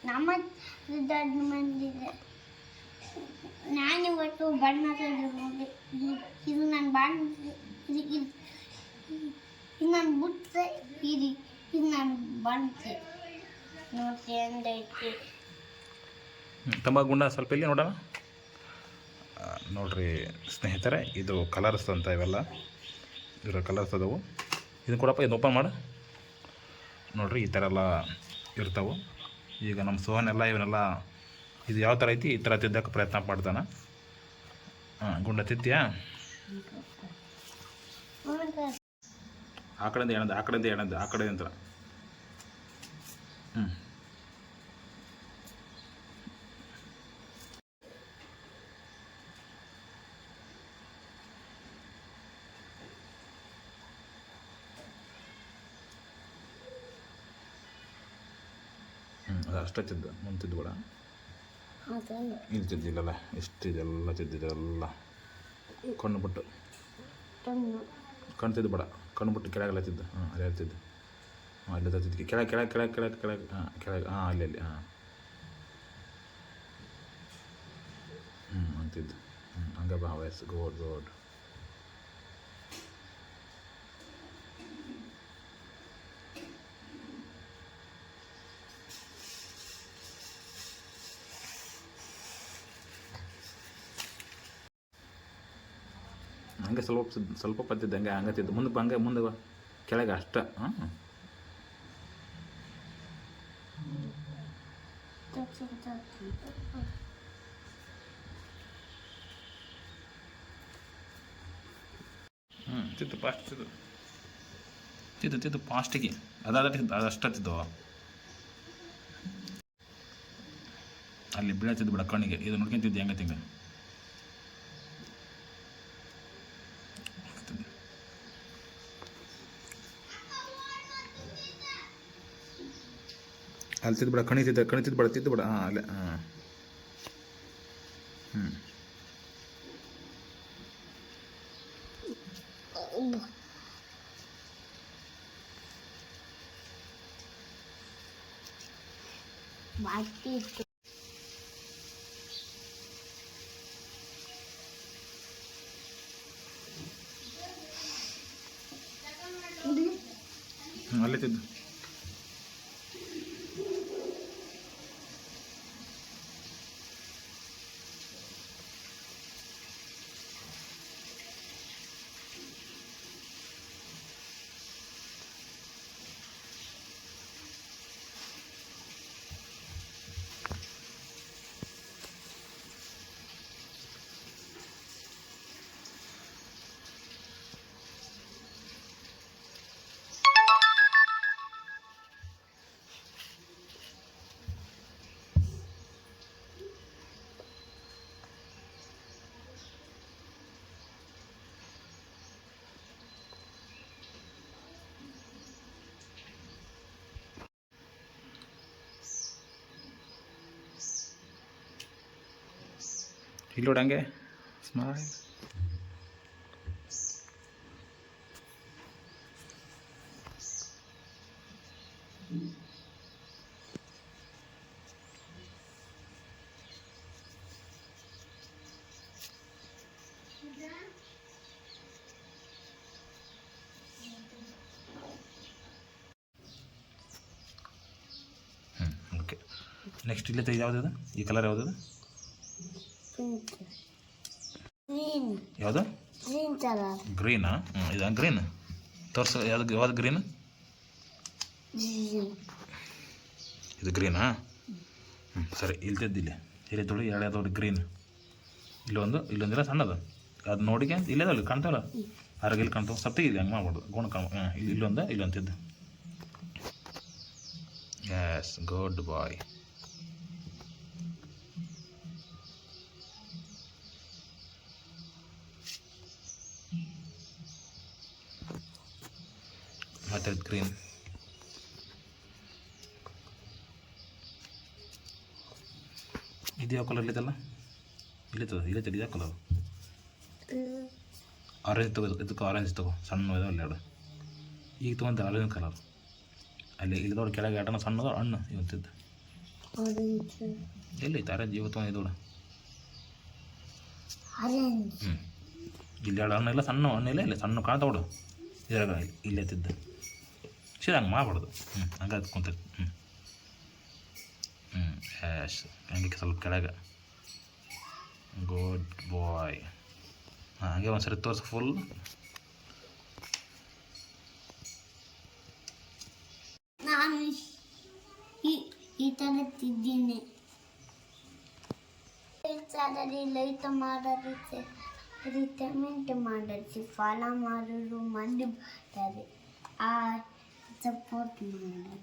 ನಮ್ಮ ದೊಡ್ಡ ಮಂದಿದೆ. ನಾನಿವತ್ತು ಬಣ್ಣ ನೋಡಿ ಇದು ನನ್ನ ಬಣ್ಣ, ಇದು ನನ್ನ ಬುಟ್ಸೆ, ಇದು ನನ್ನ ಬಣ್ಸೆ ನೋಡಿ ಎಂದೈತಿ. ತಮ್ಮ ಗುಂಡ ಸ್ವಲ್ಪ ಇಲ್ಲಿ ನೋಡೋಣ. ನೋಡ್ರಿ ಸ್ನೇಹಿತರೆ, ಇದು ಕಲರ್ಸ್ ಅಂತ ಇವೆಲ್ಲ ಇದರ ಕಲರ್ಸ್ ಅದಾವು. ಇದನ್ನು ಕೊಡಪ್ಪ, ಇದು ಓಪನ್ ಮಾಡು. ನೋಡ್ರಿ ಈ ಥರ ಎಲ್ಲ ಇರ್ತಾವೆ. ಈಗ ನಮ್ಮ ಸೋಹನ್ ಎಲ್ಲ ಇವನ್ನೆಲ್ಲ ಇದು ಯಾವ ಥರ ಐತಿ ಈ ಥರ ತಿದ್ದಕ್ಕೆ ಪ್ರಯತ್ನ ಮಾಡ್ತಾನೆ. ಗುಂಡ ತಿದ್ದಿಯಾ? ಆ ಕಡೆಯಿಂದ ಎಣದ, ಆ ಕಡೆಯಿಂದ ಎಣದ, ಆ ಕಡೆ ಅಂತ. ಅದು ಅಷ್ಟೇ ತಿದ್ದು, ಮುಂದೆ ತಿದ್ದುಬೇಡ. ಇಲ್ಲಿ ತಿದ್ದಿಲ್ಲಲ್ಲ, ಇಷ್ಟಿದೆಲ್ಲ ತಿದ್ದಿದೆಲ್ಲ ಕಣ್ಣು ಬಿಟ್ಟು, ಕಣ್ಣು ತಿದ್ದು ಬೇಡ, ಕಣ್ಣು ಬಿಟ್ಟು ಕೆಳಗೆಲ್ಲ ತಿದ್ದು. ಅಲ್ಲಿ ಹೇಳ್ತಿದ್ದು. ಅಲ್ಲಿ ತಿದ್ದು ಕೆಳಗೆ ಕೆಳಗೆ ಕೆಳಗೆ ಕೆಳಗೆ ಕೆಳಗೆ ಕೆಳಗೆ ಅಲ್ಲಿ ಅಂತಿದ್ದು. ಹಂಗೆ ಬಾ, ವಯಸ್ಸು ಗೋಡ್ ಗೋಡ್. ಹಂಗೆ ಸ್ವಲ್ಪ ಪತ್ತಿದ್ದೆ, ಹಂಗೆ ತಿದ್ದು ಮುಂದಕ್ಕೆ, ಹಂಗೆ ಮುಂದೆ ಕೆಳಗೆ ಅಷ್ಟ. ತಿದ್ದು ಫಾಸ್ಟ್ ತಿದ್ದು, ತಿದ್ದು ತಿದ್ದು ಫಾಸ್ಟಿಗೆ. ಅದಷ್ಟ ತಿದ್ದವ. ಅಲ್ಲಿ ಬೀಳತ್ತಿದ್ದು ಬಿಡ ಕಣ್ಣಿಗೆ. ಇದು ನೋಡ್ಕೊಂತಿದ್ದೆ ಹೆಂಗೆ ತಿಂಗ. ಅಲ್ಲಿ ತಿದ್ದು ಬಿಡ, ಕಣಿತಿದ್ದ ಬಿಡ, ತಿದ್ದು ಬಿಡ. ಅಲ್ಲೇ ಅಲ್ಲೇ ತಿದ್ದು. ಇಲ್ಲಿ ನೋಡಿ ಹಂಗೆ ಸ್ಮೈಲ್. ಓಕೆ, ನೆಕ್ಸ್ಟ್ ಇಲ್ಲೇ ಯಾವುದದು? ಈ ಕಲರ್ ಯಾವುದದು? ಯಾವುದು? ಗ್ರೀನಾ? ಇದು ಗ್ರೀನ್ ತೋರಿಸು. ಯಾವ್ದು ಗ್ರೀನ್? ಇದು ಗ್ರೀನಾ? ಸರಿ, ಇಲ್ತಿದ್ದಿಲ್ಲ. ಇಲ್ಲಿ ತೊಳಿ ಎರಡು ಗ್ರೀನ್. ಇಲ್ಲೊಂದಿಲ್ಲ ಸಣ್ಣದು. ಅದು ನೋಡಿಗೆ ಇಲ್ಲೇದಲ್ಲಿ ಕಾಣ್ತಾವಲ್ಲ, ಇಲ್ಲಿ ಕಾಣ್ತಾವ. ಸಪ್ತಿ ಇಲ್ಲಿ ಹಂಗೆ ಮಾಡ್ಬೋದು, ಗೋಣ ಕಾಣ. ಇಲ್ಲೊಂತಿದ್ದು. ಎಸ್, ಗುಡ್ ಬಾಯ್. ಮತ್ತೆ ಗ್ರೀನ್. ಇದು ಯಾವ ಕಲರ್ ಇಲ್ಲಿದ್ದಲ್ಲ? ಇಲ್ಲಿತ್ತದ ಯಾವ ಕಲರ್? ಆರೆಂಜ್ ತಗೋ. ಇದಕ್ಕೆ ಆರೆಂಜ್ ತಗೋ, ಸಣ್ಣ ಇದಾವೆ ಎರಡು. ಈಗ ತೊಗೊಂತ ಆರೆಂಜ್ ಕಲರ್. ಅಲ್ಲಿ ಇಲ್ಲಿದವ್ರು ಕೆಳಗೆ ಆಟನ ಸಣ್ಣದ ಹಣ್ಣು ಇವತ್ತಿದ್ದು. ಆರೆಂಜ್ ಎಲ್ಲಿ ಆರೆಂಜ್ ಇವತ್ತು ಇದು ಆರೆಂಜ್ ಇಲ್ಲಿ ಎರಡು ಹಣ್ಣು ಇಲ್ಲ, ಸಣ್ಣ ಹಣ್ಣಿಲ್ಲ, ಇಲ್ಲಿ ಸಣ್ಣ ಕಾಣ್ತಾವಡು ಇದ್ರಾಗ ಇಲ್ಲಿ ಎತ್ತಿದ್ದ ಸರಿ ಹಂಗೆ ಮಾಡಬಾರ್ದು. ಹಂಗೆ ಕುಂತೈತಿ. ಎಸ್ ಹಂಗೆ ಸ್ವಲ್ಪ ಕೆಳಗೆ. ಗುಡ್ ಬಾಯ್. ಹಾಗೆ ಒಂದು ಸರಿ ತೋರಿಸಿ ಫುಲ್. ನಾನು ಈ ಥರ ತಿದ್ದೀನಿ. ಲೈಕ್ ಮಾಡೋದಕ್ಕೆ ರಿಕಮೆಂಟ್ ಮಾಡೋದಕ್ಕೆ ಫಾಲೋ ಮಾಡೋರು ಮಂದಿ ಬರ್ತಾರೆ. ಸಪೋರ್ಟ್ ಮಾಡಿ.